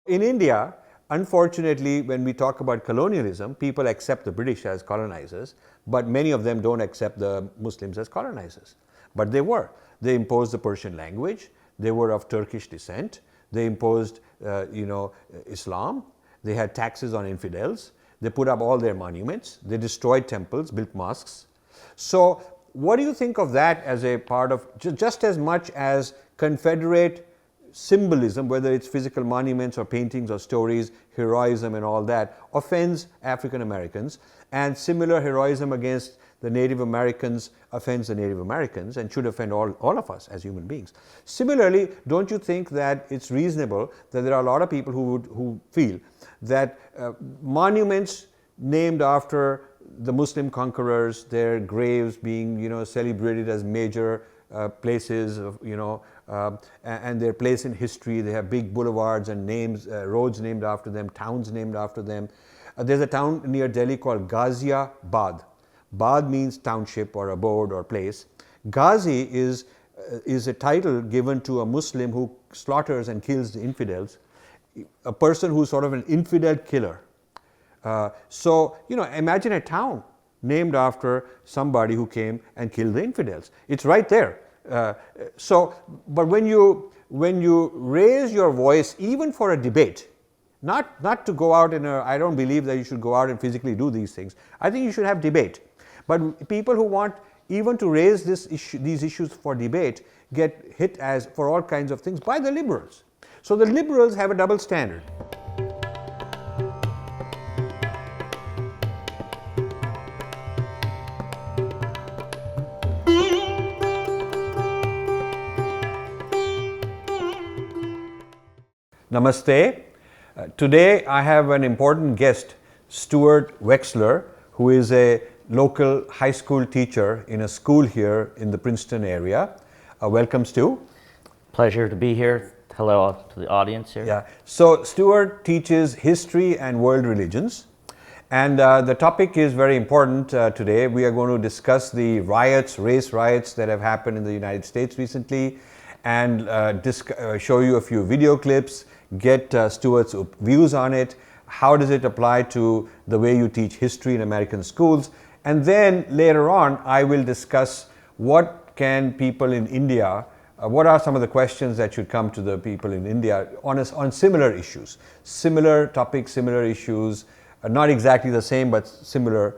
In India, unfortunately, when we talk about colonialism, people accept the British as colonizers, but many of them don't accept the Muslims as colonizers. But they were. They imposed the Persian language. They were of Turkish descent. They imposed, Islam. They had taxes on infidels. They put up all their monuments. They destroyed temples, built mosques. So what do you think of that as a part of, just as much as Confederate symbolism, whether it's physical monuments or paintings or stories, heroism and all that, offends African Americans, and similar heroism against the Native Americans offends the Native Americans and should offend all of us as human beings. Similarly, don't you think that it's reasonable that there are a lot of people who feel that monuments named after the Muslim conquerors, their graves being celebrated as major places of, and their place in history, they have big boulevards and names, roads named after them, towns named after them. There's a town near Delhi called Ghaziabad. Bad means township or abode or place. Ghazi is a title given to a Muslim who slaughters and kills the infidels, a person who's sort of an infidel killer. So imagine a town named after somebody who came and killed the infidels. It's right there. But when you raise your voice, even for a debate, not to go out I don't believe that you should go out and physically do these things. I think you should have debate. But people who want even to raise these issues for debate get hit as for all kinds of things by the liberals. So the liberals have a double standard. Namaste. Today I have an important guest, Stuart Wexler, who is a local high school teacher in a school here in the Princeton area. Welcome, Stu. Pleasure to be here. Hello to the audience here. Yeah. So Stuart teaches history and world religions, and the topic is very important today. We are going to discuss the riots, race riots that have happened in the United States recently, and show you a few video clips, get Stuart's views on it. How does it apply to the way you teach history in American schools? And then later on, I will discuss what can people in India, what are some of the questions that should come to the people in India on similar issues, similar topics, similar issues, not exactly the same, but similar,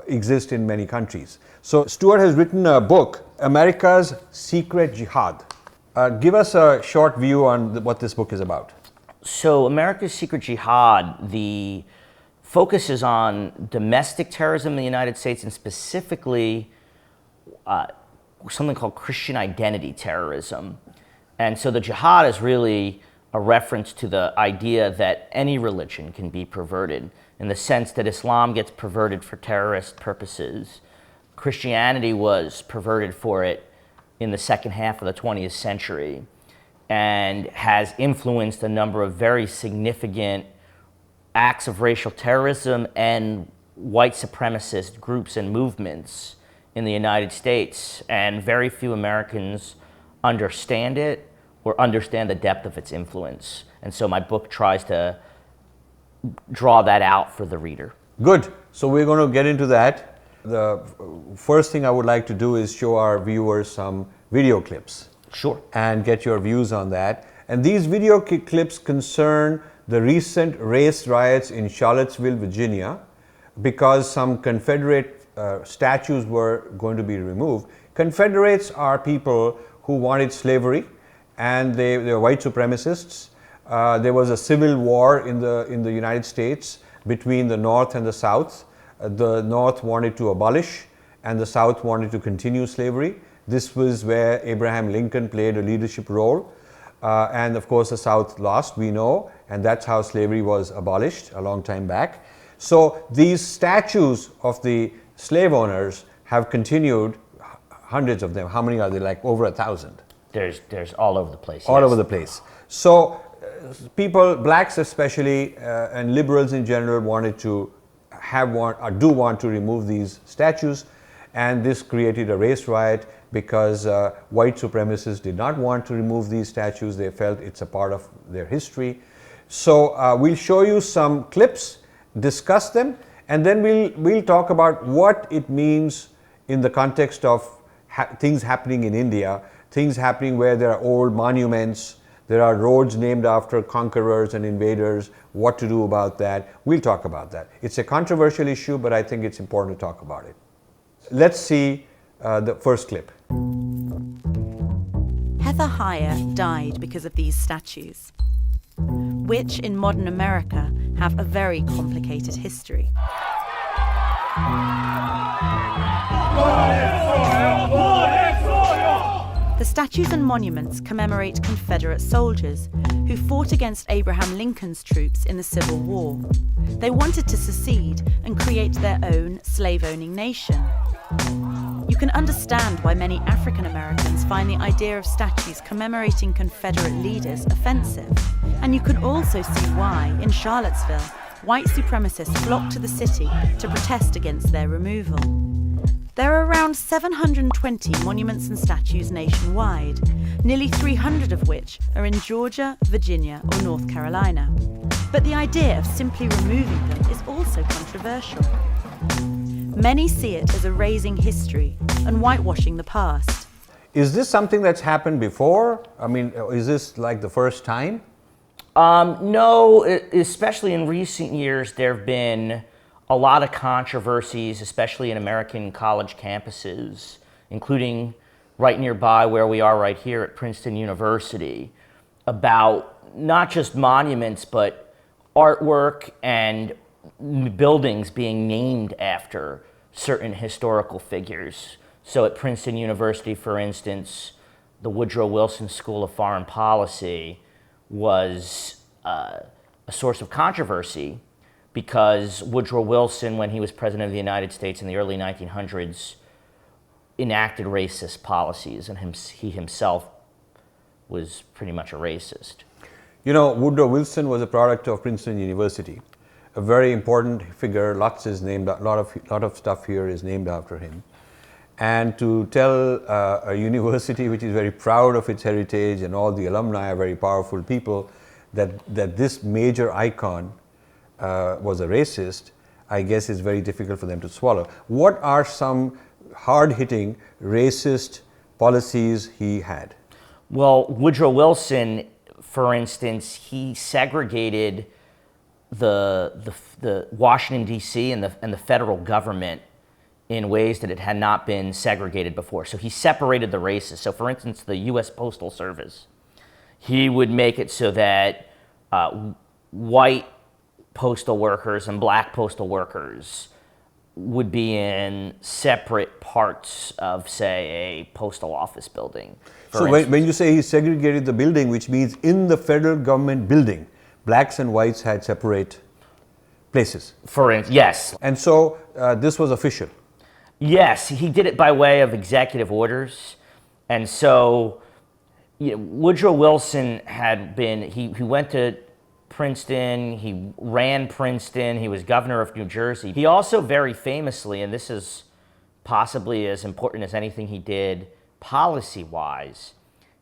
exist in many countries. So Stuart has written a book, America's Secret Jihad. Give us a short view on what this book is about. So America's Secret Jihad, the focus is on domestic terrorism in the United States, and specifically something called Christian identity terrorism. And so the jihad is really a reference to the idea that any religion can be perverted, in the sense that Islam gets perverted for terrorist purposes. Christianity was perverted for it in the second half of the 20th century and has influenced a number of very significant acts of racial terrorism and white supremacist groups and movements in the United States. And very few Americans understand it or understand the depth of its influence. And so my book tries to draw that out for the reader. Good. So we're going to get into that. The first thing I would like to do is show our viewers some video clips. Sure. And get your views on that. And these video clips concern the recent race riots in Charlottesville, Virginia, because some Confederate statues were going to be removed. Confederates are people who wanted slavery, and they were white supremacists. There was a civil war in the United States between the North and the South. The North wanted to abolish, and the South wanted to continue slavery. This was where Abraham Lincoln played a leadership role. And of course the South lost, we know, and that's how slavery was abolished a long time back. So these statues of the slave owners have continued, hundreds of them. How many are there? Like over 1,000. There's all over the place. All over the place. So people, blacks especially, and liberals in general wanted to do want to remove these statues, and this created a race riot because white supremacists did not want to remove these statues. They felt it's a part of their history. So we'll show you some clips, discuss them, and then we'll talk about what it means in the context of things happening in India, things happening where there are old monuments, there are roads named after conquerors and invaders, what to do about that. We'll talk about that. It's a controversial issue, but I think it's important to talk about it. Let's see the first clip. Heather Heyer died because of these statues, which in modern America have a very complicated history. The statues and monuments commemorate Confederate soldiers who fought against Abraham Lincoln's troops in the Civil War. They wanted to secede and create their own slave-owning nation. You can understand why many African Americans find the idea of statues commemorating Confederate leaders offensive. And you can also see why, in Charlottesville, white supremacists flocked to the city to protest against their removal. There are around 720 monuments and statues nationwide, nearly 300 of which are in Georgia, Virginia, or North Carolina. But the idea of simply removing them is also controversial. Many see it as erasing history and whitewashing the past. Is this something that's happened before? I mean, is this like the first time? No, especially in recent years, there have been a lot of controversies, especially in American college campuses, including right nearby where we are right here at Princeton University, about not just monuments, but artwork and buildings being named after certain historical figures. So at Princeton University, for instance, the Woodrow Wilson School of Foreign Policy was a source of controversy because Woodrow Wilson, when he was president of the United States in the early 1900s, enacted racist policies, and he himself was pretty much a racist. You know, Woodrow Wilson was a product of Princeton University, a very important figure. Lot of stuff here is named after him. And to tell a university which is very proud of its heritage and all the alumni are very powerful people that this major icon was a racist, I guess is very difficult for them to swallow. What are some hard-hitting racist policies he had? Well, Woodrow Wilson, for instance, he segregated the Washington, D.C. and the federal government in ways that it had not been segregated before. So he separated the races. So for instance, the U.S. Postal Service, he would make it so that white postal workers and black postal workers would be in separate parts of, say, a postal office building. So when you say he segregated the building, which means in the federal government building, blacks and whites had separate places. Yes. And so this was official. Yes, he did it by way of executive orders. And so Woodrow Wilson had been, he went to Princeton, he ran Princeton, he was governor of New Jersey. He also very famously, and this is possibly as important as anything he did policy-wise,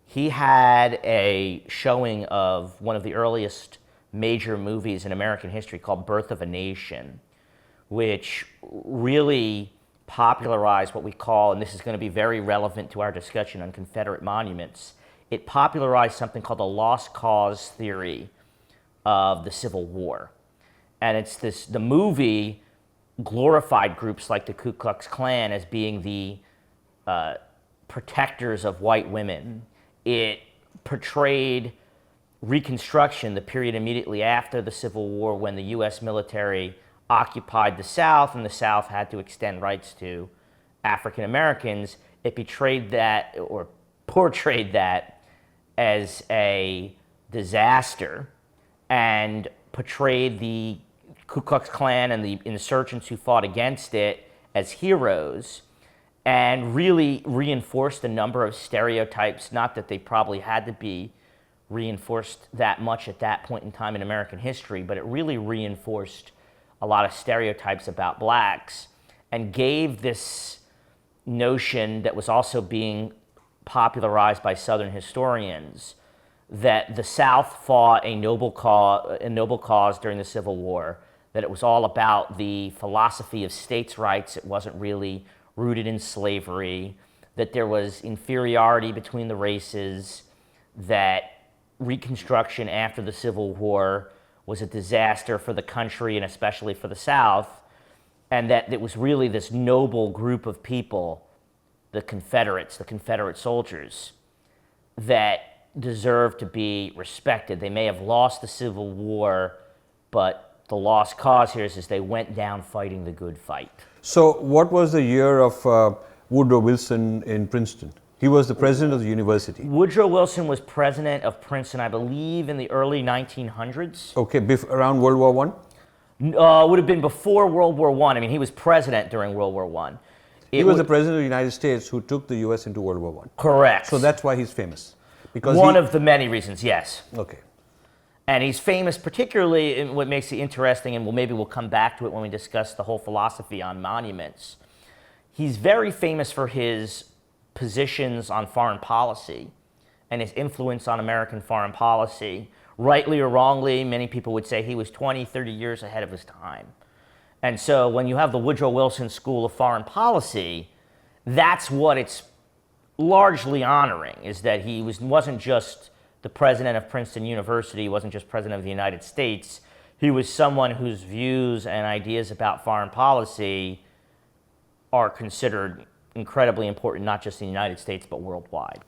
he had a showing of one of the earliest major movies in American history called Birth of a Nation, which really popularized what we call, and this is going to be very relevant to our discussion on Confederate monuments, it popularized something called the lost cause theory of the Civil War. And it's the movie glorified groups like the Ku Klux Klan as being the protectors of white women. It portrayed Reconstruction, the period immediately after the Civil War when the U.S. military occupied the South and the South had to extend rights to African Americans. It portrayed that as a disaster and portrayed the Ku Klux Klan and the insurgents who fought against it as heroes, and really reinforced a number of stereotypes, not that they probably had to be reinforced that much at that point in time in American history, but it really reinforced a lot of stereotypes about blacks and gave this notion that was also being popularized by Southern historians that the South fought a noble cause during the Civil War, that it was all about the philosophy of states' rights. It wasn't really rooted in slavery, that there was inferiority between the races, that Reconstruction after the Civil War was a disaster for the country and especially for the South, and that it was really this noble group of people, the Confederates, the Confederate soldiers, that deserved to be respected. They may have lost the Civil War, but the lost cause here is they went down fighting the good fight. So what was the year of Woodrow Wilson in Princeton? He was the president of the university. Woodrow Wilson was president of Princeton, I believe, in the early 1900s. Okay, around World War I? Would have been before World War I. I mean, he was president during World War I. He was the president of the United States who took the U.S. into World War I. Correct. So that's why he's famous. Because one of the many reasons, yes. Okay. And he's famous particularly in what makes it interesting, and maybe we'll come back to it when we discuss the whole philosophy on monuments. He's very famous for his positions on foreign policy and his influence on American foreign policy. Rightly or wrongly, many people would say he was 20, 30 years ahead of his time. And so when you have the Woodrow Wilson School of Foreign Policy, that's what it's largely honoring, is that he wasn't just the president of Princeton University, he wasn't just president of the United States, he was someone whose views and ideas about foreign policy are considered incredibly important, not just in the United States, but worldwide.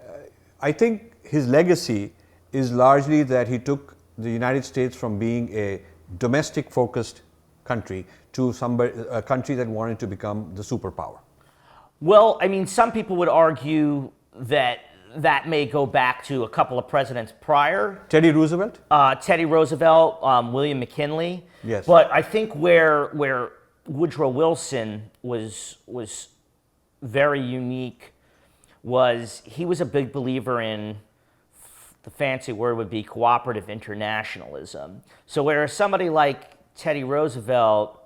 I think his legacy is largely that he took the United States from being a domestic-focused country to a country that wanted to become the superpower. Well, I mean, some people would argue that that may go back to a couple of presidents prior. Teddy Roosevelt? Teddy Roosevelt, William McKinley. Yes. But I think where Woodrow Wilson was very unique was he was a big believer in, the fancy word would be cooperative internationalism. So whereas somebody like Teddy Roosevelt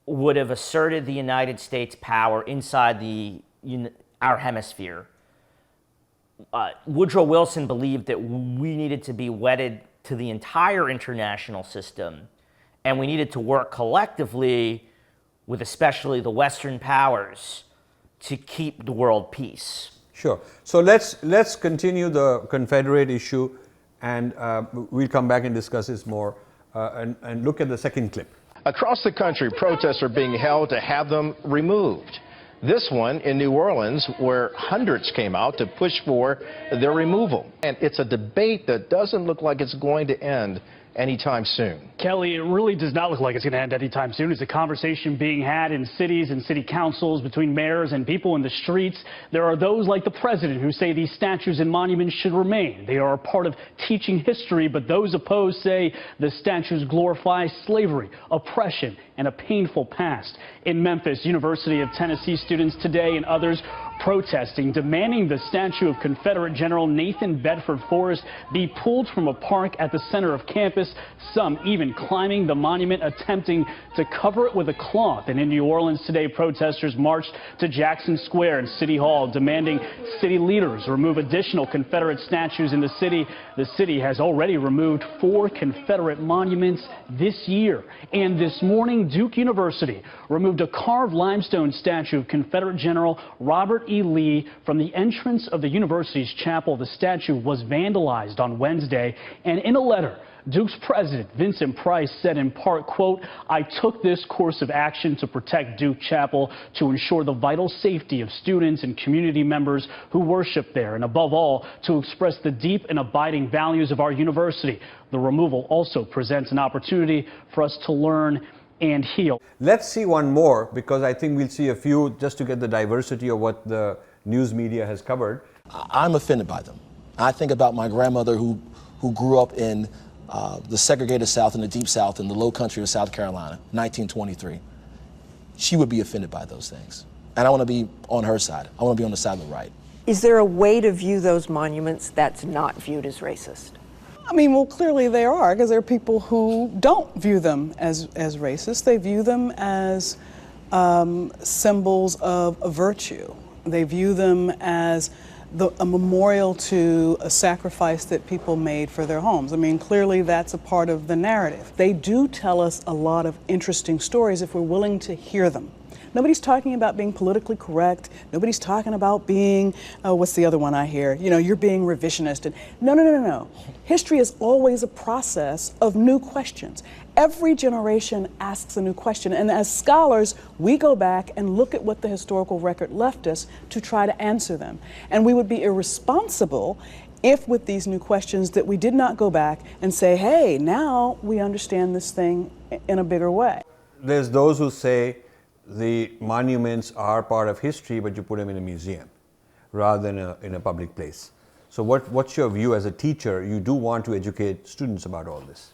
would have asserted the United States' power inside our hemisphere, Woodrow Wilson believed that we needed to be wedded to the entire international system, and we needed to work collectively with especially the Western powers to keep the world peace. Sure. So let's continue the Confederate issue, and we'll come back and discuss this more and look at the second clip. Across the country, protests are being held to have them removed. This one in New Orleans, where hundreds came out to push for their removal. And it's a debate that doesn't look like it's going to end anytime soon. Kelly, it really does not look like it's going to end anytime soon. It's a conversation being had in cities and city councils between mayors and people in the streets. There are those like the president who say these statues and monuments should remain. They are a part of teaching history, but those opposed say the statues glorify slavery, oppression, and a painful past. In Memphis, University of Tennessee students today and others protesting, demanding the statue of Confederate General Nathan Bedford Forrest be pulled from a park at the center of campus, some even climbing the monument, attempting to cover it with a cloth. And in New Orleans today, protesters marched to Jackson Square and City Hall, demanding city leaders remove additional Confederate statues in the city. The city has already removed 4 Confederate monuments this year. And this morning, Duke University removed a carved limestone statue of Confederate General Robert E. Lee from the entrance of the university's chapel. The statue was vandalized on Wednesday, and in a letter, Duke's president, Vincent Price, said in part, quote, "I took this course of action to protect Duke Chapel, to ensure the vital safety of students and community members who worship there, and above all, to express the deep and abiding values of our university. The removal also presents an opportunity for us to learn and heal." Let's see one more, because I think we'll see a few just to get the diversity of what the news media has covered. I'm offended by them. I think about my grandmother who grew up in the segregated South and the Deep South in the low country of South Carolina, 1923. She would be offended by those things. And I want to be on her side. I want to be on the side of the right. Is there a way to view those monuments that's not viewed as racist? I mean, well, clearly there are, because there are people who don't view them as racist. They view them as symbols of virtue. They view them as a memorial to a sacrifice that people made for their homes. I mean, clearly that's a part of the narrative. They do tell us a lot of interesting stories if we're willing to hear them. Nobody's talking about being politically correct. Nobody's talking about being, what's the other one I hear? You know, you're being revisionist. And no. History is always a process of new questions. Every generation asks a new question. And as scholars, we go back and look at what the historical record left us to try to answer them. And we would be irresponsible if with these new questions that we did not go back and say, hey, now we understand this thing in a bigger way. There's those who say the monuments are part of history, but you put them in a museum rather than in a public place. So what's your view as a teacher? You do want to educate students about all this.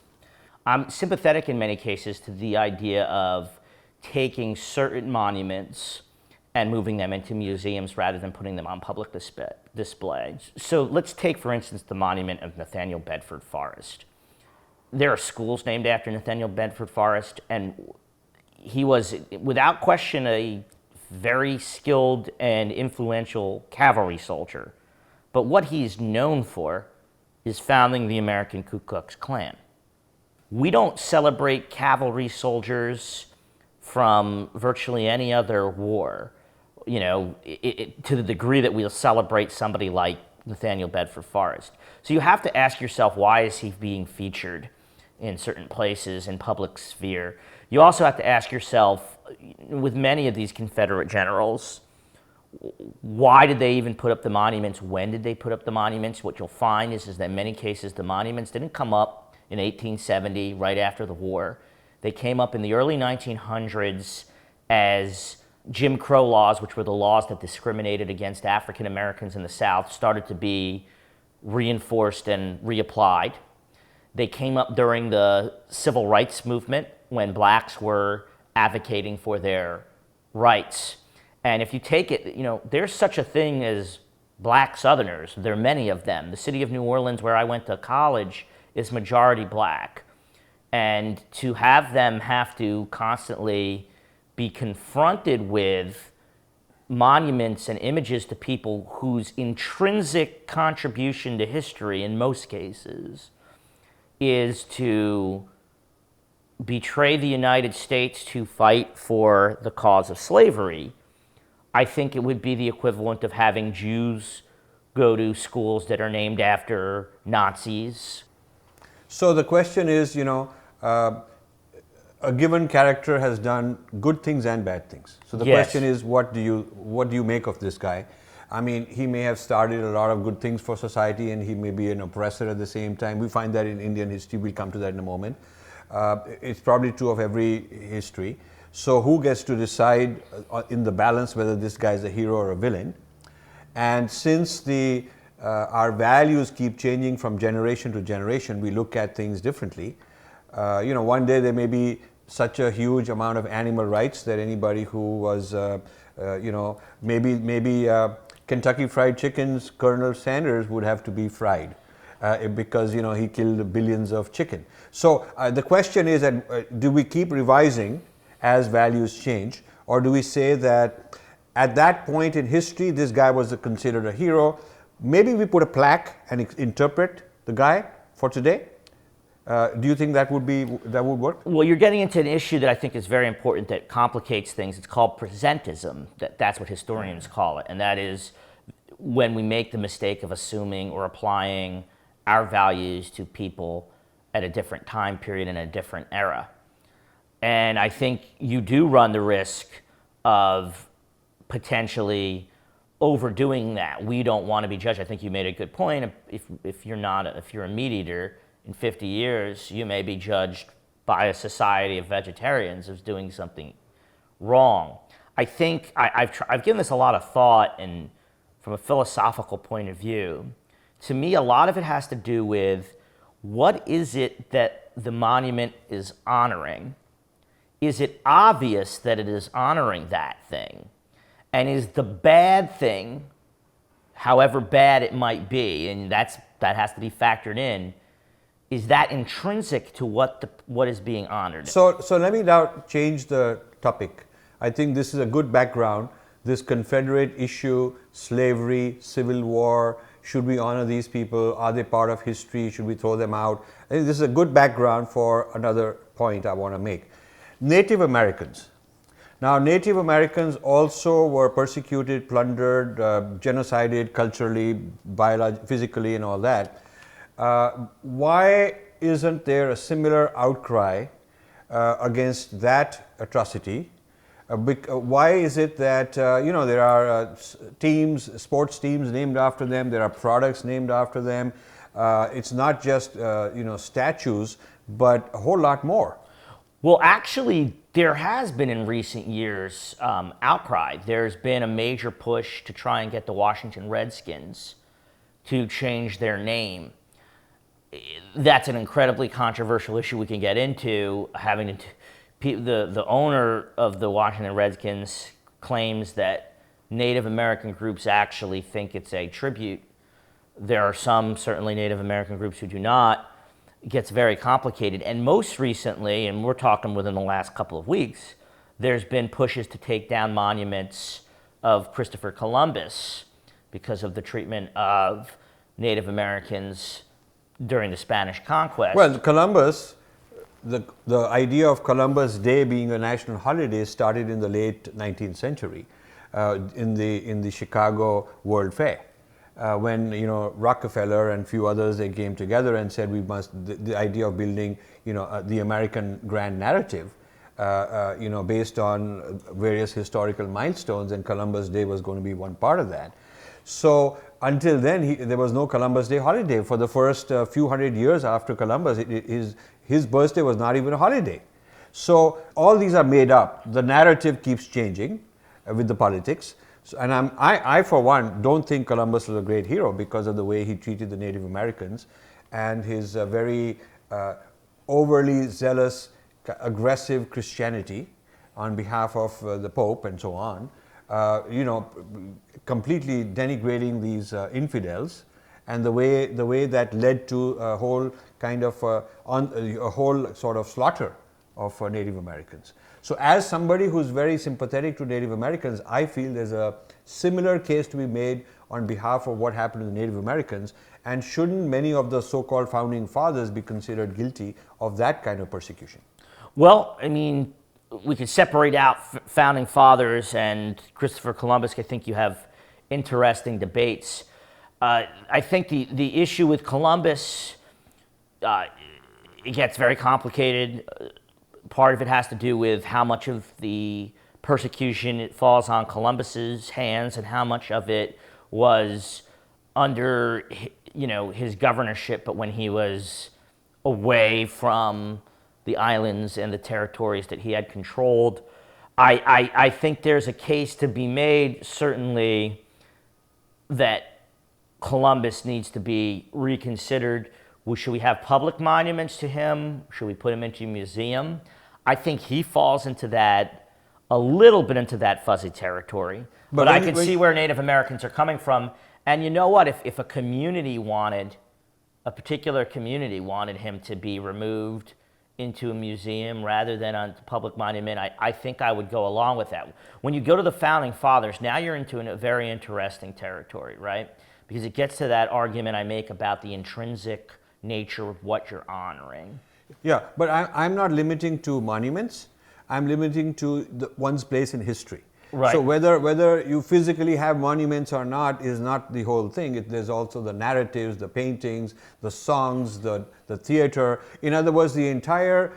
I'm sympathetic in many cases to the idea of taking monuments and moving them into museums rather than putting them on public display. So let's take, for instance, the monument of Nathaniel Bedford Forrest. There are schools named after Nathaniel Bedford Forrest, and he was, without question, a very skilled and influential cavalry soldier. But what he's known for is founding the American Ku Klux Klan. We don't celebrate cavalry soldiers from virtually any other war, you know, to the degree that we'll celebrate somebody like Nathaniel Bedford Forrest. So you have to ask yourself, why is he being featured in certain places in public sphere? You also have to ask yourself, with many of these Confederate generals, why did they even put up the monuments? When did they put up the monuments? What you'll find is that in many cases the monuments didn't come up in 1870, right after the war. They came up in the early 1900s as Jim Crow laws, which were the laws that discriminated against African Americans in the South, started to be reinforced and reapplied. They came up during the civil rights movement when blacks were advocating for their rights. And if you take it, you know, there's such a thing as black Southerners. There are many of them. The city of New Orleans, where I went to college, is majority black. And to have them have to constantly be confronted with monuments and images to people whose intrinsic contribution to history, in most cases, is to betray the United States to fight for the cause of slavery, I think it would be the equivalent of having Jews go to schools that are named after Nazis. So the question is, you know, a given character has done good things and bad things. So the question is, what do you make of this guy? I mean, he may have started a lot of good things for society, and he may be an oppressor at the same time. We find that in Indian history. We'll come to that in a moment. It's probably true of every history. So who gets to decide in the balance whether this guy is a hero or a villain? And since our values keep changing from generation to generation, we look at things differently. You know, one day there may be such a huge amount of animal rights that anybody who was, you know, maybe Kentucky Fried Chicken's Colonel Sanders would have to be fried because, you know, he killed billions of chicken. So the question is, do we keep revising as values change, or do we say that at that point in history this guy was considered a hero? Maybe we put a plaque and interpret the guy for today. Do you think that would work? Well, you're getting into an issue that I think is very important that complicates things. It's called presentism. That's what historians call it. And that is when we make the mistake of assuming or applying our values to people at a different time period in a different era. And I think you do run the risk of potentially overdoing that. We don't want to be judged. I think you made a good point. If you're a meat eater, in 50 years, you may be judged by a society of vegetarians as doing something wrong. I think I've given this a lot of thought, and from a philosophical point of view, to me, a lot of it has to do with what is it that the monument is honoring? Is it obvious that it is honoring that thing? And is the bad thing, however bad it might be, and that has to be factored in, is that intrinsic to what is being honored? So let me now change the topic. I think this is a good background this Confederate issue, slavery, Civil War, should we honor these people? Are they part of history? Should we throw them out? I think this is a good background for another point I want to make. Native Americans. Now, Native Americans also were persecuted, plundered, genocided culturally, physically, and all that. Why isn't there a similar outcry against that atrocity? Why is it that there are teams, sports teams named after them, there are products named after them? It's not just statues, but a whole lot more. Well, actually, there has been in recent years outcry. There's been a major push to try and get the Washington Redskins to change their name. That's an incredibly controversial issue we can get into. The owner of the Washington Redskins claims that Native American groups actually think it's a tribute. There are some, certainly Native American groups, who do not. It gets very complicated. And most recently, and we're talking within the last couple of weeks, there's been pushes to take down monuments of Christopher Columbus because of the treatment of Native Americans during the Spanish conquest. Well, Columbus, the idea of Columbus Day being a national holiday started in the late 19th century in the Chicago World Fair. When Rockefeller and a few others, they came together and said the idea of building the American grand narrative based on various historical milestones, and Columbus Day was going to be one part of that. So until then there was no Columbus Day holiday. For the first few hundred years after Columbus, his birthday was not even a holiday. So all these are made up. The narrative keeps changing with the politics. So, and I, for one, don't think Columbus was a great hero because of the way he treated the Native Americans and his very overly zealous, aggressive Christianity on behalf of the Pope and so on. Completely denigrating these infidels, and the way that led to a whole kind of a whole sort of slaughter of Native Americans. So as somebody who's very sympathetic to Native Americans, I feel there's a similar case to be made on behalf of what happened to the Native Americans, and shouldn't many of the so-called founding fathers be considered guilty of that kind of persecution? Well, I mean, we could separate out founding fathers and Christopher Columbus. I think you have interesting debates. I think the issue with Columbus, it gets very complicated. Part of it has to do with how much of the persecution it falls on Columbus's hands and how much of it was under his governorship, but when he was away from the islands and the territories that he had controlled. I think there's a case to be made, certainly, that Columbus needs to be reconsidered. Should we have public monuments to him? Should we put him into a museum? I think he falls into that, a little bit into that fuzzy territory. But I can see where Native Americans are coming from. And you know what? If a community wanted, a particular community wanted him to be removed into a museum rather than on a public monument, I think I would go along with that. When you go to the Founding Fathers, now you're into a very interesting territory, right? Because it gets to that argument I make about the intrinsic nature of what you're honoring. Yeah, but I'm not limiting to monuments. I'm limiting to one's place in history. Right. So whether you physically have monuments or not is not the whole thing. There's also the narratives, the paintings, the songs, the theater. In other words, the entire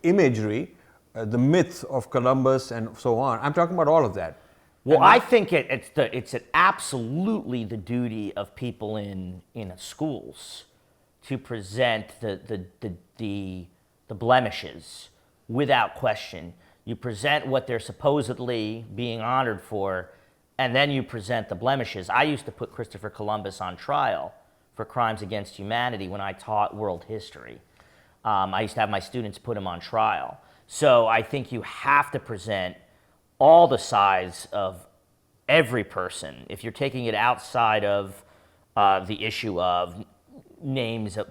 imagery, the myth of Columbus and so on. I'm talking about all of that. Well, I think it's absolutely the duty of people in schools to present the blemishes without question. You present what they're supposedly being honored for, and then you present the blemishes. I used to put Christopher Columbus on trial for crimes against humanity when I taught world history. I used to have my students put him on trial. So I think you have to present all the sides of every person. If you're taking it outside of the issue of names of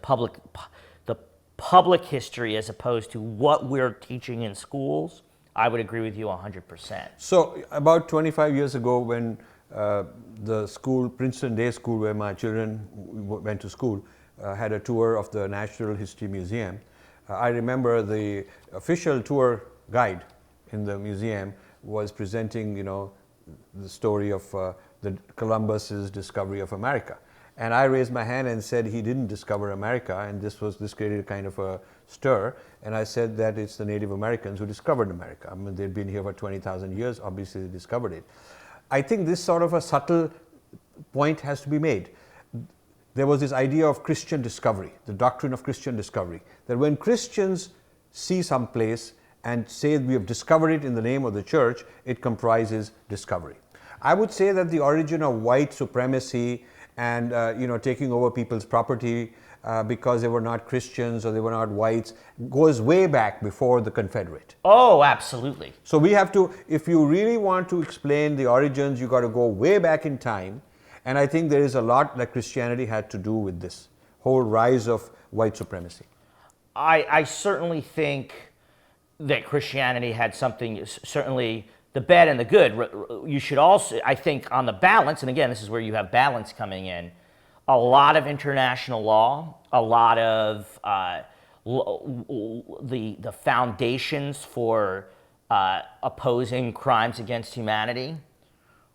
the public history as opposed to what we're teaching in schools, I would agree with you 100%. So about 25 years ago, when the school, Princeton Day School, where my children went to school, had a tour of the Natural History Museum, I remember the official tour guide in the museum was presenting, the story of the Columbus's discovery of America. And I raised my hand and said he didn't discover America, and this created kind of a stir. And I said that it's the Native Americans who discovered America. I mean, they'd been here for 20,000 years. Obviously, they discovered it. I think this sort of a subtle point has to be made. There was this idea of Christian discovery, the doctrine of Christian discovery, that when Christians see some place and say we have discovered it in the name of the church, it comprises discovery. I would say that the origin of white supremacy and taking over people's property because they were not Christians or they were not whites goes way back before the Confederate. Oh, absolutely. So we have to, if you really want to explain the origins, you got to go way back in time. And I think there is a lot that Christianity had to do with this whole rise of white supremacy. I certainly think that Christianity had something, certainly the bad and the good. You should also, I think, on the balance, and again, this is where you have balance coming in, a lot of international law, a lot of the foundations for opposing crimes against humanity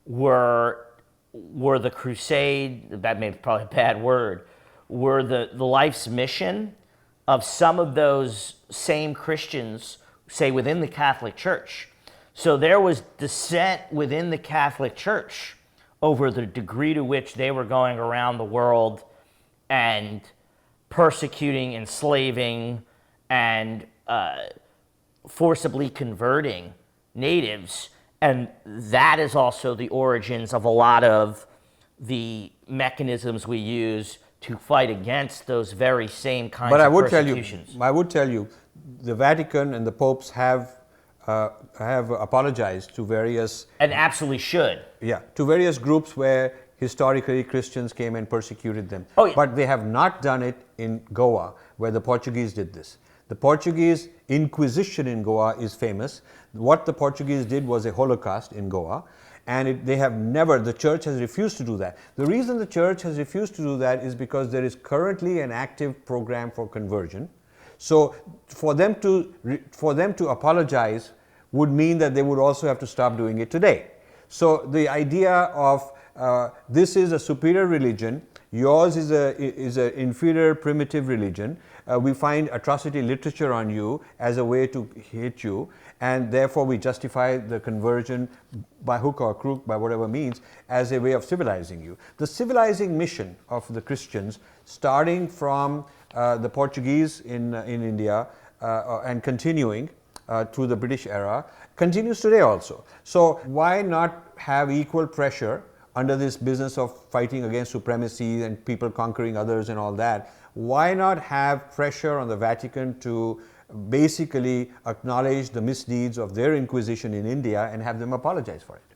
were the crusade, that may be probably a bad word, were the life's mission of some of those same Christians, say within the Catholic Church. So there was dissent within the Catholic Church over the degree to which they were going around the world and persecuting, enslaving, and forcibly converting natives. And that is also the origins of a lot of the mechanisms we use to fight against those very same kinds of persecutions. I would tell you, the Vatican and the popes have apologized to various... And absolutely should. Yeah, to various groups where historically Christians came and persecuted them. Oh, yeah. But they have not done it in Goa, where the Portuguese did this. The Portuguese Inquisition in Goa is famous. What the Portuguese did was a holocaust in Goa, and they have never, the church has refused to do that. The reason the church has refused to do that is because there is currently an active program for conversion. So for them to apologize would mean that they would also have to stop doing it today. So the idea of this is a superior religion, yours is an inferior primitive religion. We find atrocity literature on you as a way to hate you, and therefore we justify the conversion by hook or crook, by whatever means, as a way of civilizing you. The civilizing mission of the Christians, starting from the Portuguese in India and continuing through the British era, continues today also. So why not have equal pressure under this business of fighting against supremacy and people conquering others and all that? Why not have pressure on the Vatican to basically acknowledge the misdeeds of their Inquisition in India and have them apologize for it?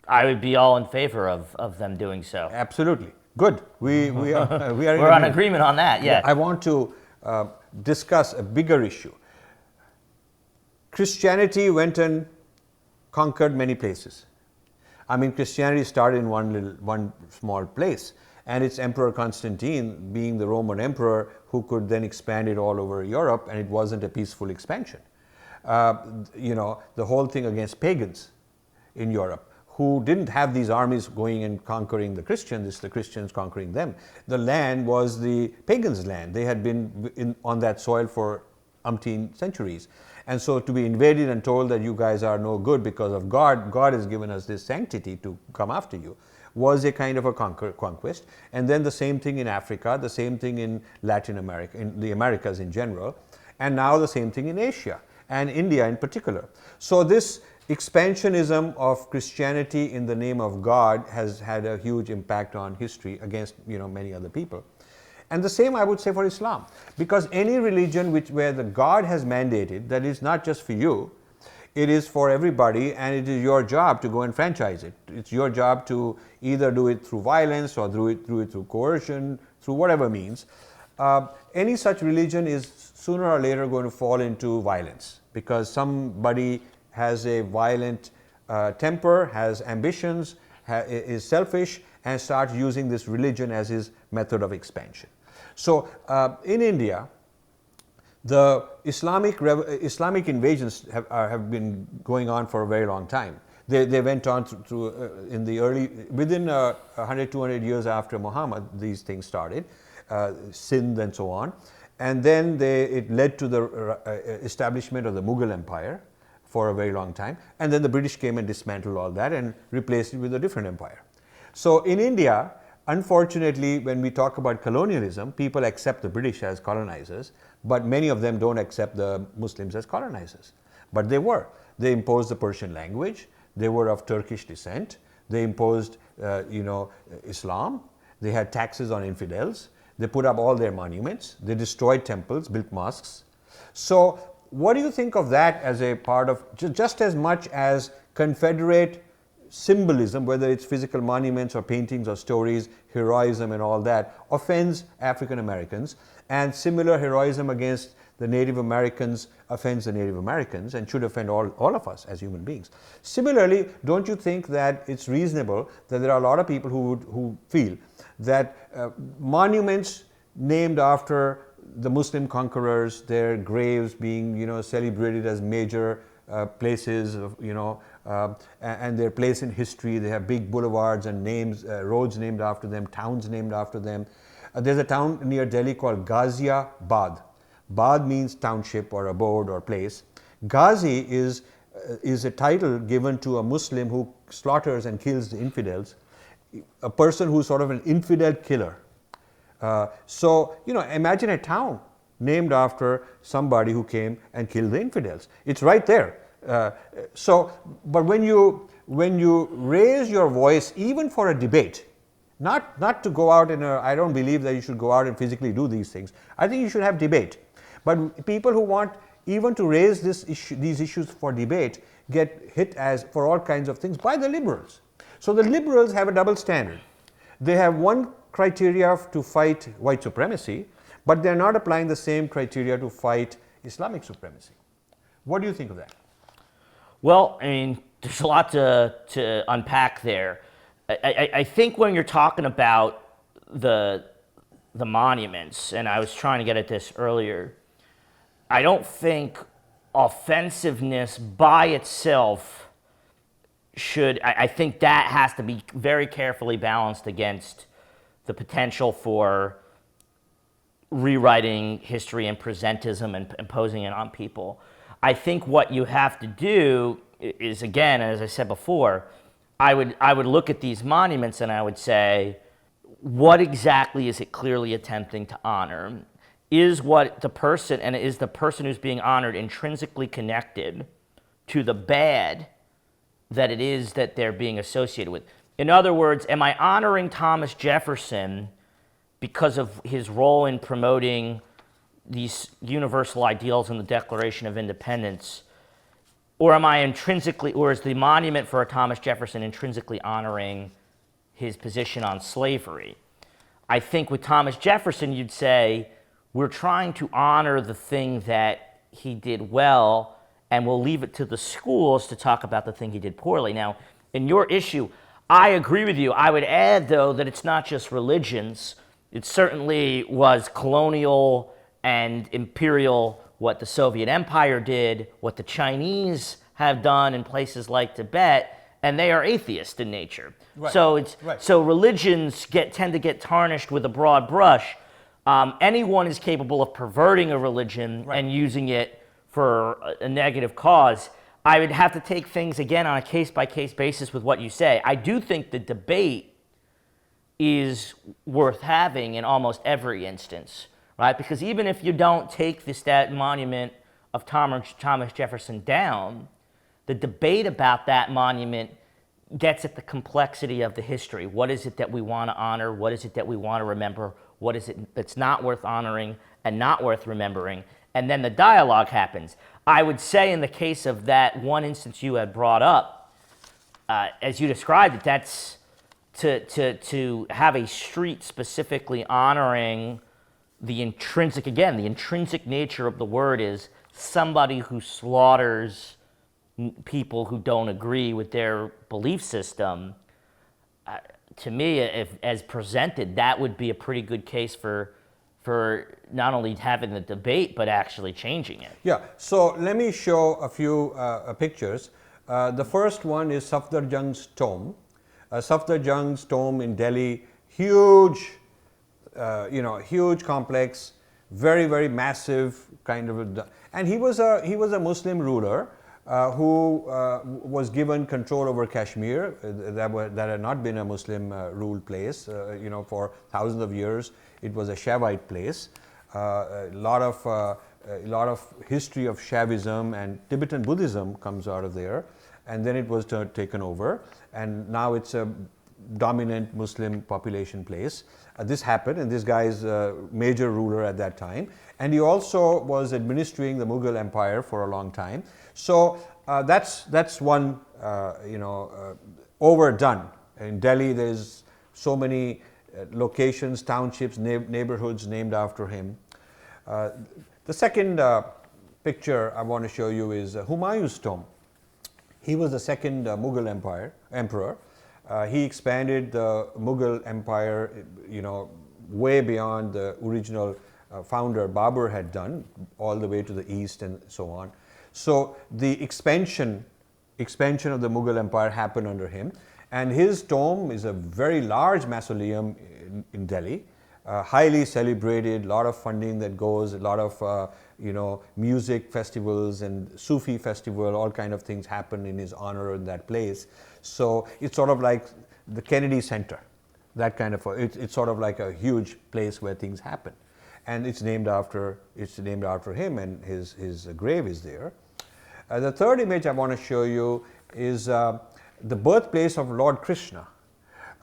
I would be all in favor of them doing so. Absolutely. Good. We are We're on agreement on that, yeah. I want to discuss a bigger issue. Christianity went and conquered many places. I mean, Christianity started in one small place, and it's Emperor Constantine, being the Roman emperor, who could then expand it all over Europe, and it wasn't a peaceful expansion. The whole thing against pagans in Europe, who didn't have these armies going and conquering the Christians, it's the Christians conquering them. The land was the pagans' land. They had been on that soil for umpteen centuries. And so to be invaded and told that you guys are no good because of God, God has given us this sanctity to come after you, was a kind of a conquest. And then the same thing in Africa, the same thing in Latin America, in the Americas in general, and now the same thing in Asia and India in particular. So this expansionism of Christianity in the name of God has had a huge impact on history against many other people. And the same I would say for Islam, because any religion where the God has mandated that it's not just for you, it is for everybody, and it is your job to go and franchise it. It's your job to either do it through violence or do it through coercion, through whatever means. Any such religion is sooner or later going to fall into violence, because somebody has a violent temper, has ambitions, is selfish, and starts using this religion as his method of expansion. So in India, the Islamic invasions have been going on for a very long time. They went on in the within 100, 200 years after Muhammad, these things started, Sindh and so on. And then it led to the establishment of the Mughal Empire for a very long time. And then the British came and dismantled all that and replaced it with a different empire. So in India, unfortunately, when we talk about colonialism, people accept the British as colonizers, but many of them don't accept the Muslims as colonizers. But they were. They imposed the Persian language. They were of Turkish descent. They imposed, Islam. They had taxes on infidels. They put up all their monuments. They destroyed temples, built mosques. So what do you think of that as a part of, just as much as Confederate symbolism, whether it's physical monuments or paintings or stories, heroism and all that, offends African Americans, and similar heroism against the Native Americans offends the Native Americans and should offend all of us as human beings. Similarly, don't you think that it's reasonable that there are a lot of people who feel that monuments named after the Muslim conquerors, their graves being celebrated as major places of, and their place in history, they have big boulevards and names, roads named after them, towns named after them. There's a town near Delhi called Ghaziabad. Bad means township or abode or place. Ghazi is a title given to a Muslim who slaughters and kills the infidels, a person who's sort of an infidel killer. So, imagine a town named after somebody who came and killed the infidels. It's right there. But when you raise your voice, even for a debate, not to go out I don't believe that you should go out and physically do these things. I think you should have debate. But people who want even to raise these issues for debate get hit for all kinds of things by the liberals. So the liberals have a double standard. They have one criteria to fight white supremacy, but they're not applying the same criteria to fight Islamic supremacy. What do you think of that? Well, I mean, there's a lot to unpack there. I think when you're talking about the monuments, and I was trying to get at this earlier, I don't think offensiveness by itself I think that has to be very carefully balanced against the potential for rewriting history and presentism and imposing it on people. I think what you have to do is, again, as I said before, I would look at these monuments and I would say, what exactly is it clearly attempting to honor? Is the person who's being honored intrinsically connected to the bad that it is that they're being associated with? In other words, am I honoring Thomas Jefferson because of his role in promoting these universal ideals in the Declaration of Independence? Or is the monument for Thomas Jefferson intrinsically honoring his position on slavery? I think with Thomas Jefferson, you'd say, we're trying to honor the thing that he did well, and we'll leave it to the schools to talk about the thing he did poorly. Now, in your issue, I agree with you. I would add, though, that it's not just religions. It certainly was colonial and imperial, what the Soviet Empire did, what the Chinese have done in places like Tibet, and they are atheist in nature. Right. So religions tend to get tarnished with a broad brush. Anyone is capable of perverting a religion and using it for a negative cause. I would have to take things, again, on a case-by-case basis with what you say. I do think the debate is worth having in almost every instance, right? Because even if you don't take the monument of Thomas Jefferson down, the debate about that monument gets at the complexity of the history. What is it that we want to honor? What is it that we want to remember? What is it that's not worth honoring and not worth remembering? And then the dialogue happens. I would say in the case of that one instance you had brought up, as you described it, that's to have a street specifically honoring the intrinsic nature of the word is somebody who slaughters people who don't agree with their belief system, to me, as presented, that would be a pretty good case for not only having the debate, but actually changing it. Yeah, so let me show a few pictures. The first one is Safdarjung's tomb. Safdarjung's tomb in Delhi, huge, huge complex, very, very massive kind of, and he was a Muslim ruler who was given control over Kashmir, that had not been a Muslim ruled place, for thousands of years. It was a Shaivite place. A lot of history of Shaivism and Tibetan Buddhism comes out of there, and then it was taken over, and now it's a dominant Muslim population place. This happened, and this guy is a major ruler at that time, and he also was administering the Mughal Empire for a long time. So that's one overdone. In Delhi, there's so many locations, townships, neighborhoods named after him. The second picture I want to show you is Humayun's tomb. He was the second Mughal emperor. He expanded the Mughal Empire, way beyond the original founder Babur had done, all the way to the east and so on. So the expansion of the Mughal Empire happened under him, and his tomb is a very large mausoleum in Delhi, highly celebrated, a lot of funding that goes, a lot of music festivals and Sufi festival, all kind of things happen in his honor in that place. So it's sort of like the Kennedy Center, that kind of it's sort of like a huge place where things happen, and it's named after him, and his grave is there. The third image I want to show you is the birthplace of Lord Krishna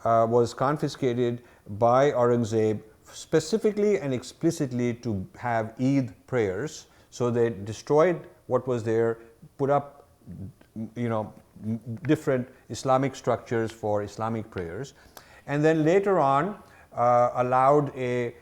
was confiscated by Aurangzeb specifically and explicitly to have Eid prayers. So they destroyed what was there, put up different Islamic structures for Islamic prayers, and then later on allowed a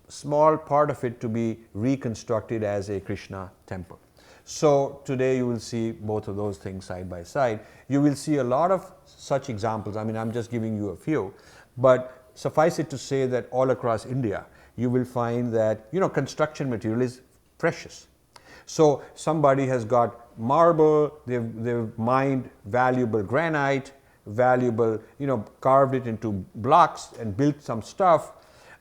small part of it to be reconstructed as a Krishna temple. So today you will see both of those things side by side. You will see a lot of such examples. I mean, I'm just giving you a few, but suffice it to say that all across India you will find that construction material is precious. So somebody has got marble, they've mined valuable granite, valuable, carved it into blocks and built some stuff.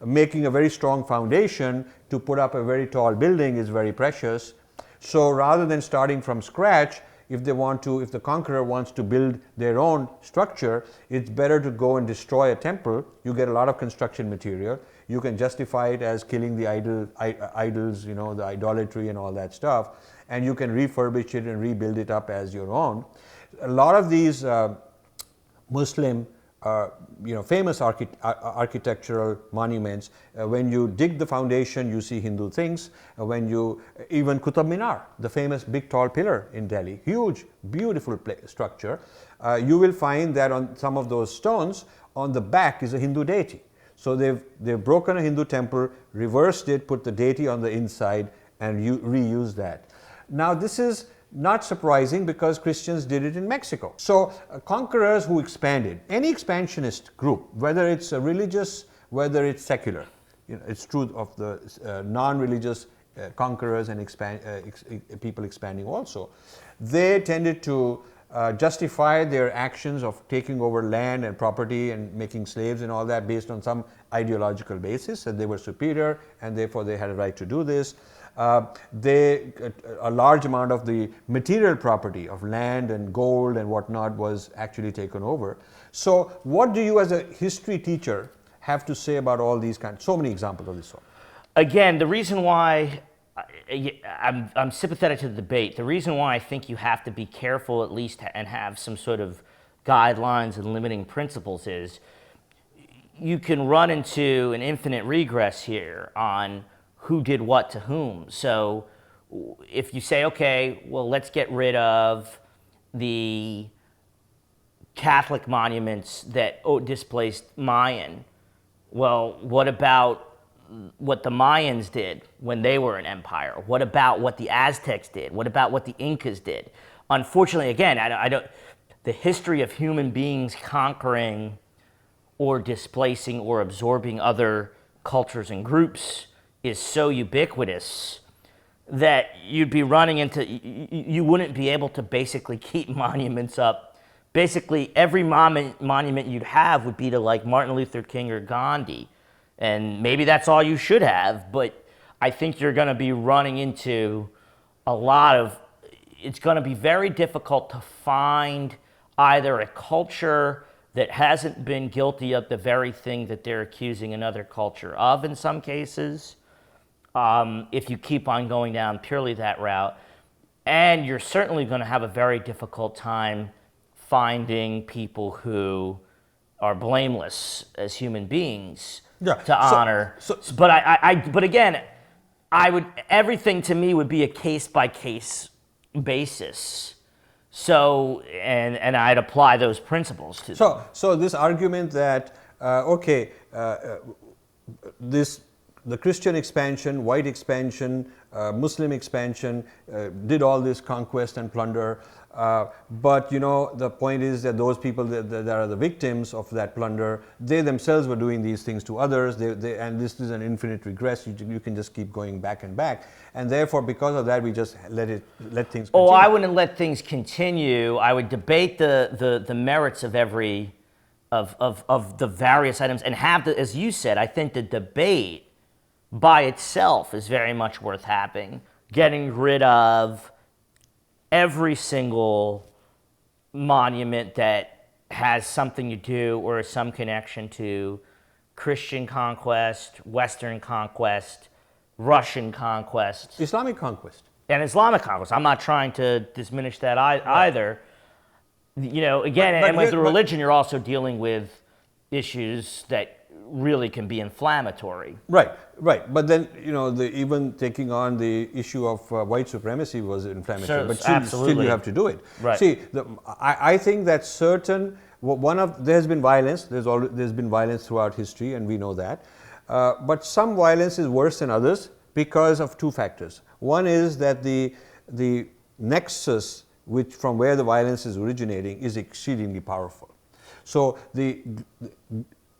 Making a very strong foundation to put up a very tall building is very precious. So rather than starting from scratch, if the conqueror wants to build their own structure, it's better to go and destroy a temple. You get a lot of construction material. You can justify it as killing the idols, the idolatry and all that stuff, and you can refurbish it and rebuild it up as your own. A lot of these Muslim famous architectural monuments, when you dig the foundation, you see Hindu things. Even Qutb Minar, the famous big tall pillar in Delhi, huge, beautiful structure, you will find that on some of those stones, on the back is a Hindu deity. So they've broken a Hindu temple, reversed it, put the deity on the inside, and reused that. Now this is not surprising because Christians did it in Mexico. So conquerors who expanded, any expansionist group, whether it's religious, whether it's secular, it's true of the non-religious conquerors and people expanding also, they tended to justify their actions of taking over land and property and making slaves and all that based on some ideological basis, that they were superior and therefore they had a right to do this. A large amount of the material property of land and gold and whatnot was actually taken over. So what do you as a history teacher have to say about all these so many examples of this sort? Again, the reason why I'm sympathetic to the debate, the reason why I think you have to be careful at least and have some sort of guidelines and limiting principles is you can run into an infinite regress here on who did what to whom. So if you say, okay, well, let's get rid of the Catholic monuments that displaced Mayan, well, what about what the Mayans did when they were an empire? What about what the Aztecs did? What about what the Incas did? unfortunately, again, I don't. The history of human beings conquering or displacing or absorbing other cultures and groups is so ubiquitous that you'd be running into, you wouldn't be able to basically keep monuments up. Basically, every monument you'd have would be to like Martin Luther King or Gandhi. And maybe that's all you should have, but I think you're going to be running into a lot of, it's going to be very difficult to find either a culture that hasn't been guilty of the very thing that they're accusing another culture of in some cases, if you keep on going down purely that route. And you're certainly going to have a very difficult time finding people who are blameless as human beings to honor. But again, everything to me would be a case-by-case basis. So, and I'd apply those principles to them. So this argument that, the Christian expansion, white expansion, Muslim expansion did all this conquest and plunder, but the point is that those people that are the victims of that plunder, they themselves were doing these things to others, and this is an infinite regress. You can just keep going back and back, and therefore because of that we just let things continue. Oh, I wouldn't let things continue. I would debate the merits of every of the various items and have as you said, I think the debate by itself is very much worth having. Getting rid of every single monument that has something to do or some connection to Christian conquest, Western conquest, Russian conquest. Islamic conquest. And Islamic conquest. I'm not trying to diminish that either. Again, and with the religion, you're also dealing with issues that really can be inflammatory. Right. But then, even taking on the issue of white supremacy was inflammatory. But still you have to do it. Right. See, I think that there's been violence. There's been violence throughout history, and we know that. But some violence is worse than others because of two factors. One is that the nexus from where the violence is originating is exceedingly powerful. So the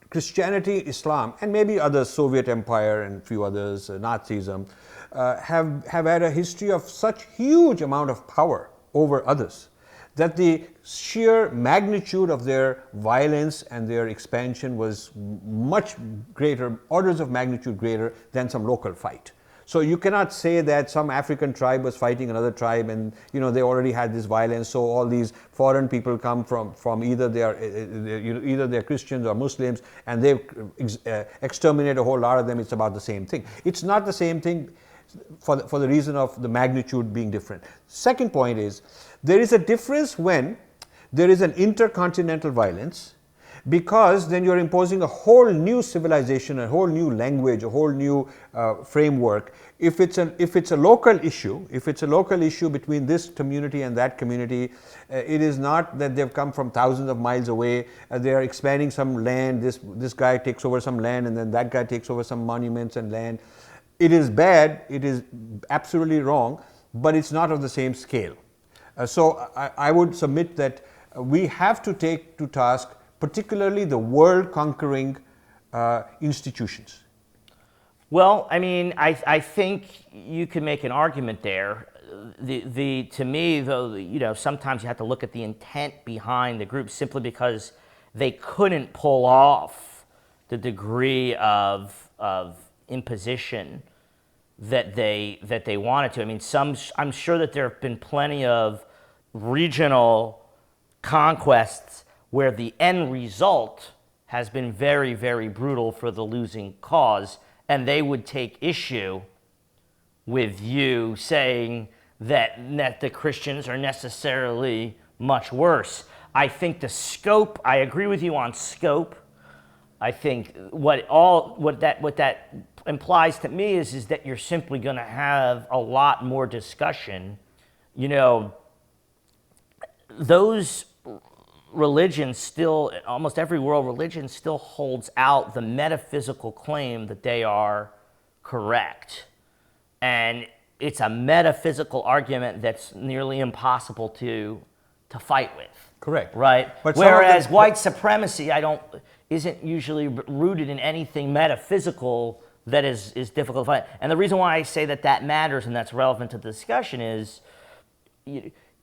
Christianity, Islam, and maybe others, Soviet Empire and a few others, Nazism, have had a history of such huge amount of power over others that the sheer magnitude of their violence and their expansion was much greater, orders of magnitude greater than some local fight. So you cannot say that some African tribe was fighting another tribe and they already had this violence, so all these foreign people come from either they're Christians or Muslims and they exterminate a whole lot of them. It's about the same thing. It's not the same thing for the reason of the magnitude being different. Second point is, there is a difference when there is an intercontinental violence, because then you're imposing a whole new civilization, a whole new language, a whole new framework. If it's a local issue, between this community and that community, it is not that they've come from thousands of miles away. They are expanding some land. This guy takes over some land, and then that guy takes over some monuments and land. It is bad. It is absolutely wrong, but it's not of the same scale. So I would submit that we have to take to task particularly the world-conquering institutions. Well, I mean, I think you can make an argument there. To me, though, sometimes you have to look at the intent behind the group simply because they couldn't pull off the degree of imposition that they wanted to. I mean, I'm sure that there have been plenty of regional conquests where the end result has been very, very brutal for the losing cause, and they would take issue with you saying that the Christians are necessarily much worse. I think the scope, I agree with you on scope. I think what that implies to me is that you're simply going to have a lot more discussion. Those religions still, almost every world religion still holds out the metaphysical claim that they are correct. And it's a metaphysical argument that's nearly impossible to fight with. Correct. Right? But whereas white supremacy isn't usually rooted in anything metaphysical that is difficult to fight. And the reason why I say that matters and that's relevant to the discussion is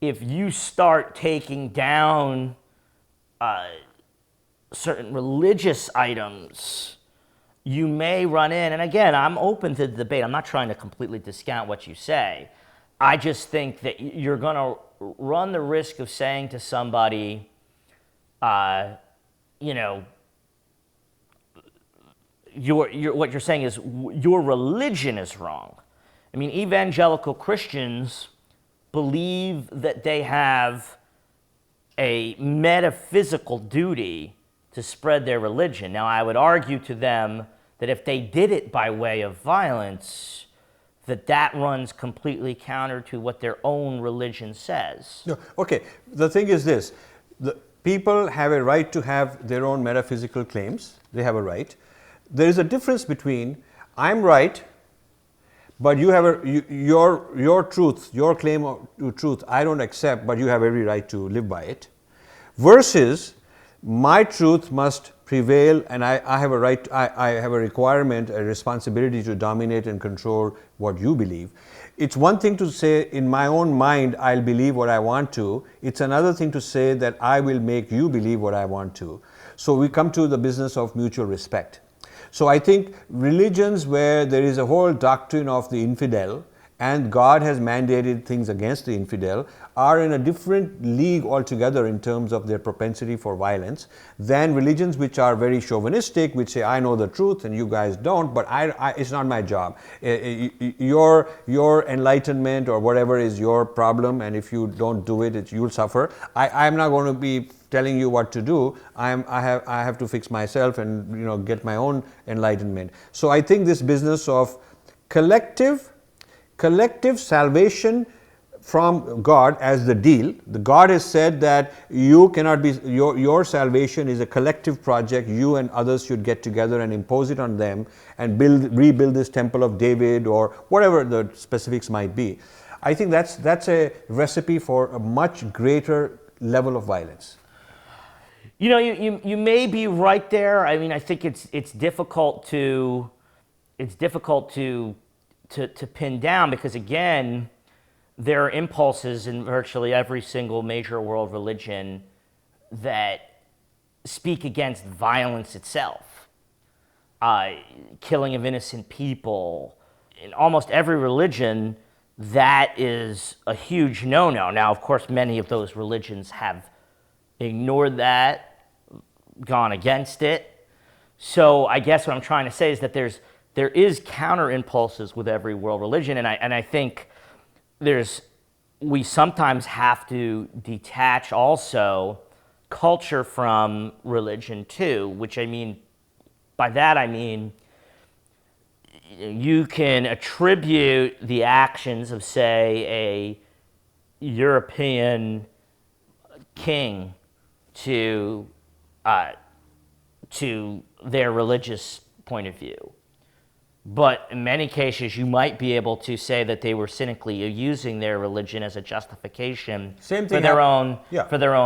if you start taking down certain religious items, you may run in, and again, I'm open to the debate. I'm not trying to completely discount what you say. I just think that you're going to run the risk of saying to somebody, what you're saying is your religion is wrong. I mean, evangelical Christians believe that they have a metaphysical duty to spread their religion. Now, I would argue to them that if they did it by way of violence, that runs completely counter to what their own religion says. No, okay, the thing is this. The people have a right to have their own metaphysical claims. They have a right. There is a difference between I'm right, but you have your truth, your claim to truth, I don't accept, but you have every right to live by it, versus my truth must prevail, and I have a right, I have a requirement, a responsibility to dominate and control what you believe. It's one thing to say, in my own mind, I'll believe what I want to. It's another thing to say that I will make you believe what I want to. So we come to the business of mutual respect. So I think religions where there is a whole doctrine of the infidel and God has mandated things against the infidel are in a different league altogether in terms of their propensity for violence than religions which are very chauvinistic, which say I know the truth and you guys don't, but it's not my job. Your enlightenment or whatever is your problem, and if you don't do it, you'll suffer. I'm not going to be telling you what to do. I have to fix myself and get my own enlightenment. So I think this business of collective salvation from God as the deal. The God has said that you cannot be, your salvation is a collective project. You and others should get together and impose it on them and rebuild this temple of David or whatever the specifics might be. I think that's a recipe for a much greater level of violence. You may be right there. I mean, I think it's difficult to pin down because, again, there are impulses in virtually every single major world religion that speak against violence itself, killing of innocent people. In almost every religion, that is a huge no-no. Now, of course, many of those religions have ignored that, gone against it. So I guess what I'm trying to say is that there is counter impulses with every world religion, and I think we sometimes have to detach also culture from religion too, which by that I mean you can attribute the actions of, say, a European king to their religious point of view. But in many cases, you might be able to say that they were cynically using their religion as a justification for their own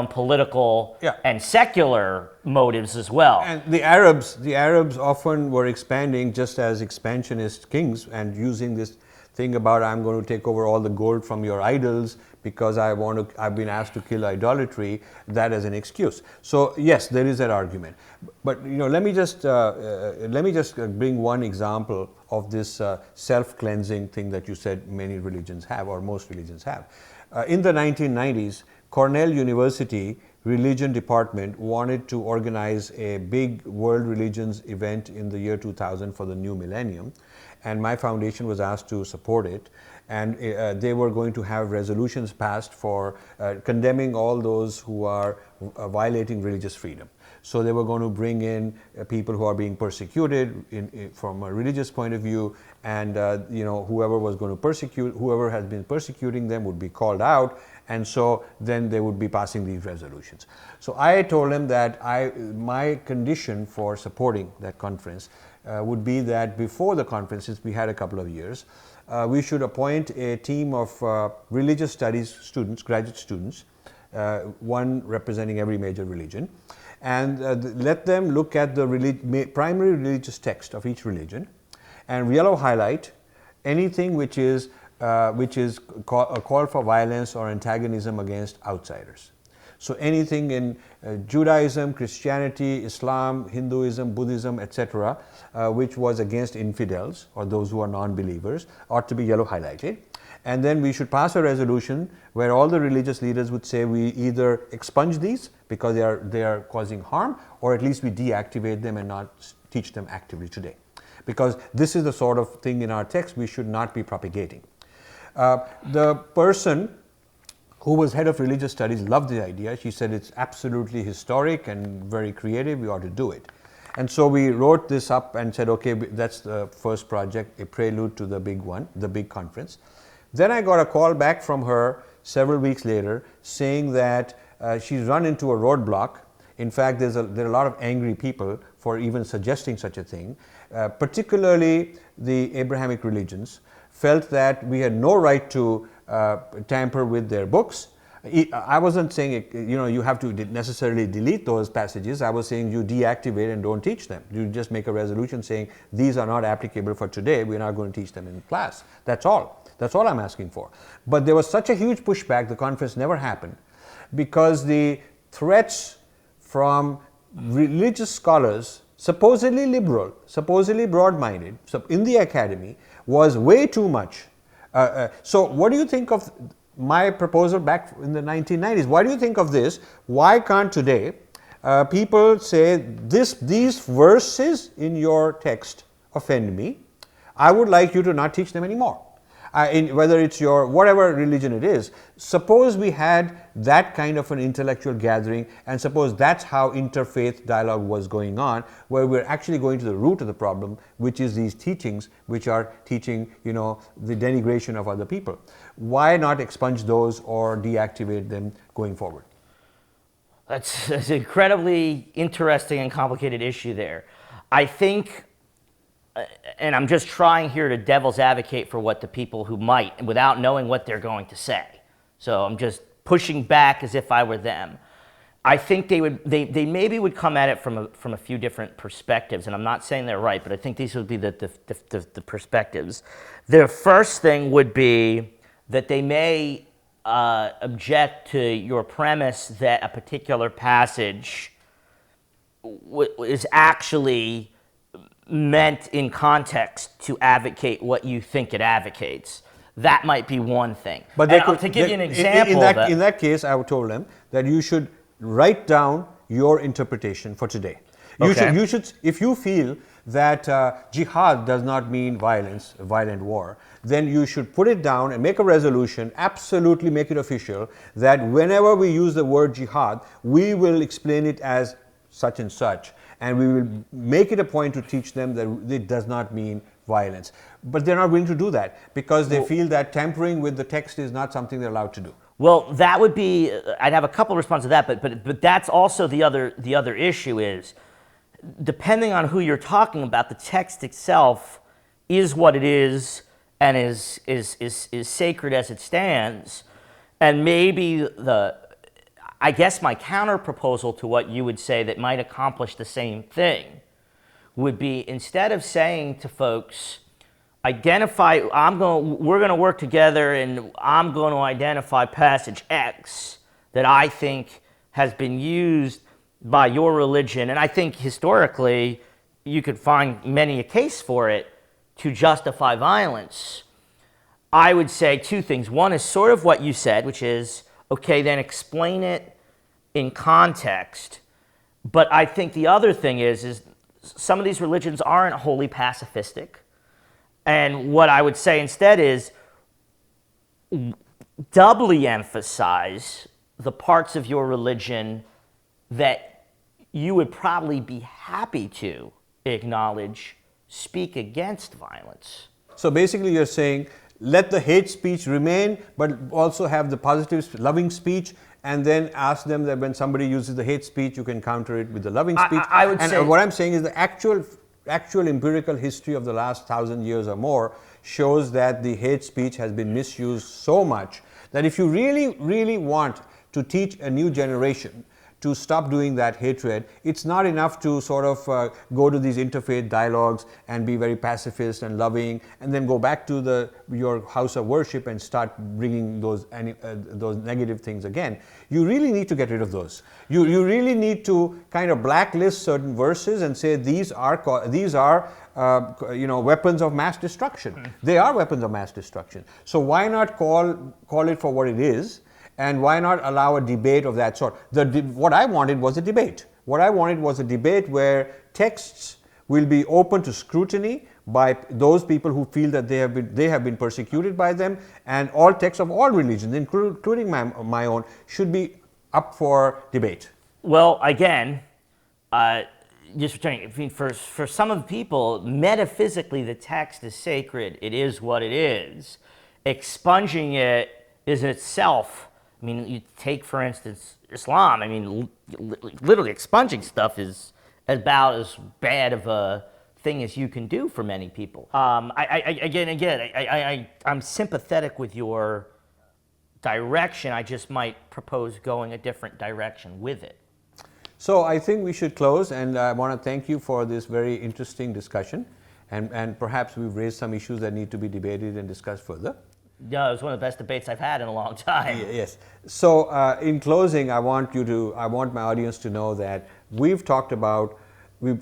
political and secular motives as well. And the Arabs often were expanding just as expansionist kings and using this thing about I'm going to take over all the gold from your idols because I've been asked to kill idolatry, that as an excuse. So yes, there is that argument. But let me just bring one example of this self-cleansing thing that you said many religions have, or most religions have. In the 1990s, Cornell University religion department wanted to organize a big world religions event in the year 2000 for the new millennium, and my foundation was asked to support it, and they were going to have resolutions passed for condemning all those who are violating religious freedom. So they were going to bring in people who are being persecuted from a religious point of view, and whoever was going to persecute, whoever has been persecuting them would be called out, and so then they would be passing these resolutions. So I told them that my condition for supporting that conference would be that before the conference, since we had a couple of years, we should appoint a team of religious studies students, graduate students, one representing every major religion, and let them look at the primary religious text of each religion and yellow highlight anything which is a call for violence or antagonism against outsiders. So anything in Judaism, Christianity, Islam, Hinduism, Buddhism, etc., which was against infidels or those who are non-believers ought to be yellow highlighted. And then we should pass a resolution where all the religious leaders would say we either expunge these because they are causing harm, or at least we deactivate them and not teach them actively today. Because this is the sort of thing in our text we should not be propagating. The person who was head of religious studies loved the idea. She said it's absolutely historic and very creative, we ought to do it. And so we wrote this up and said, okay, that's the first project, a prelude to the big one, the big conference. Then I got a call back from her several weeks later saying that she's run into a roadblock. In fact, there are a lot of angry people for even suggesting such a thing, particularly the Abrahamic religions felt that we had no right to tamper with their books. I wasn't saying, you have to necessarily delete those passages. I was saying you deactivate and don't teach them. You just make a resolution saying these are not applicable for today. We're not going to teach them in class. That's all. That's all I'm asking for. But there was such a huge pushback, the conference never happened because the threats from religious scholars, supposedly liberal, supposedly broad-minded, in the academy was way too much. So what do you think of my proposal back in the 1990s? What do you think of this? Why can't today people say these verses in your text offend me? I would like you to not teach them anymore. Whether it's your whatever religion it is, suppose we had that kind of an intellectual gathering, and suppose that's how interfaith dialogue was going on, where we're actually going to the root of the problem, which is these teachings which are teaching, the denigration of other people. Why not expunge those or deactivate them going forward? That's an incredibly interesting and complicated issue there. I think, and I'm just trying here to devil's advocate for what the people who might, without knowing what they're going to say. So I'm just pushing back as if I were them. I think they maybe would come at it from a few different perspectives, and I'm not saying they're right, but I think these would be the perspectives. The first thing would be that they may object to your premise that a particular passage is actually meant in context to advocate what you think it advocates. That might be one thing. But to give you an example, in that case, I told them that you should write down your interpretation for today. You should, if you feel that jihad does not mean violence, violent war, then you should put it down and make a resolution, absolutely make it official, that whenever we use the word jihad, we will explain it as such and such. And we will make it a point to teach them that it does not mean violence. But they're not willing to do that because they feel that tampering with the text is not something they're allowed to do. Well, that would be, I'd have a couple of responses to that, but that's also the other issue is, depending on who you're talking about, the text itself is what it is and is sacred as it stands. And maybe I guess my counter proposal to what you would say that might accomplish the same thing would be, instead of saying to folks, we're going to work together and I'm going to identify passage X that I think has been used by your religion, and I think historically you could find many a case for it, to justify violence. I would say two things. One is sort of what you said, which is, okay, then explain it in context. But I think the other thing is some of these religions aren't wholly pacifistic. And what I would say instead is doubly emphasize the parts of your religion that you would probably be happy to acknowledge speak against violence. So basically you're saying, let the hate speech remain, but also have the positive, loving speech, and then ask them that when somebody uses the hate speech, you can counter it with the loving speech. I would say, what I'm saying is the actual actual empirical history of the last 1,000 years or more shows that the hate speech has been misused so much that if you really want to teach a new generation to stop doing that hatred, it's not enough to sort of go to these interfaith dialogues and be very pacifist and loving and then go back to your house of worship and start bringing those negative things again. You really need to get rid of those. You really need to kind of blacklist certain verses and say these are weapons of mass destruction. They are weapons of mass destruction. So why not call it for what it is? And why not allow a debate of that sort? What I wanted was a debate. What I wanted was a debate where texts will be open to scrutiny by those people who feel that they have been persecuted by them, and all texts of all religions, including my own, should be up for debate. Well, again, just returning, I mean, for some of the people, metaphysically the text is sacred. It is what it is. Expunging it is in itself. I mean, you take, for instance, Islam. I mean, literally expunging stuff is about as bad of a thing as you can do for many people. I'm sympathetic with your direction. I just might propose going a different direction with it. So I think we should close, and I want to thank you for this very interesting discussion. And perhaps we've raised some issues that need to be debated and discussed further. Yeah, it was one of the best debates I've had in a long time. Yes. So in closing, I want my audience to know that we've talked about,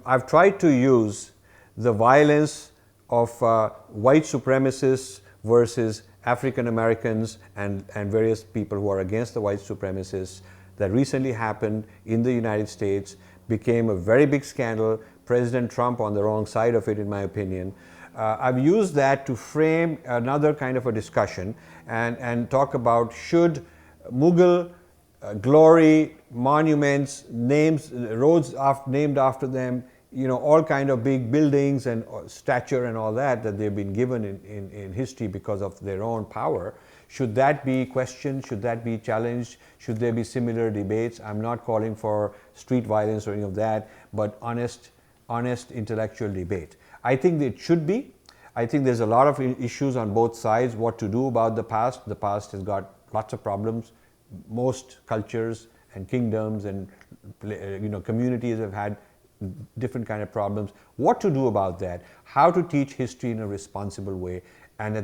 I've tried to use the violence of white supremacists versus African Americans and various people who are against the white supremacists that recently happened in the United States, became a very big scandal. President Trump on the wrong side of it, in my opinion. I've used that to frame another kind of a discussion and talk about should Mughal glory, monuments, names, roads named after them, all kind of big buildings and stature and all that they've been given in history because of their own power. Should that be questioned? Should that be challenged? Should there be similar debates? I'm not calling for street violence or any of that, but honest intellectual debate. I think it should be. I think there's a lot of issues on both sides, what to do about the past. The past has got lots of problems. Most cultures and kingdoms and communities have had different kind of problems. What to do about that? How to teach history in a responsible way and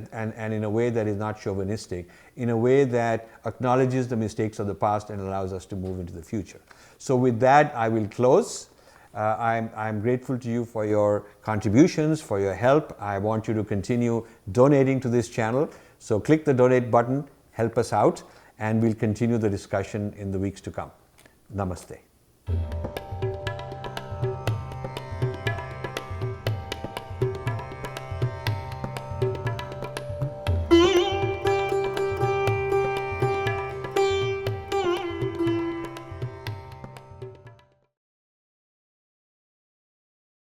in a way that is not chauvinistic, in a way that acknowledges the mistakes of the past and allows us to move into the future. So with that, I will close. I'm grateful to you for your contributions, for your help. I want you to continue donating to this channel. So click the donate button, help us out, and we'll continue the discussion in the weeks to come. Namaste.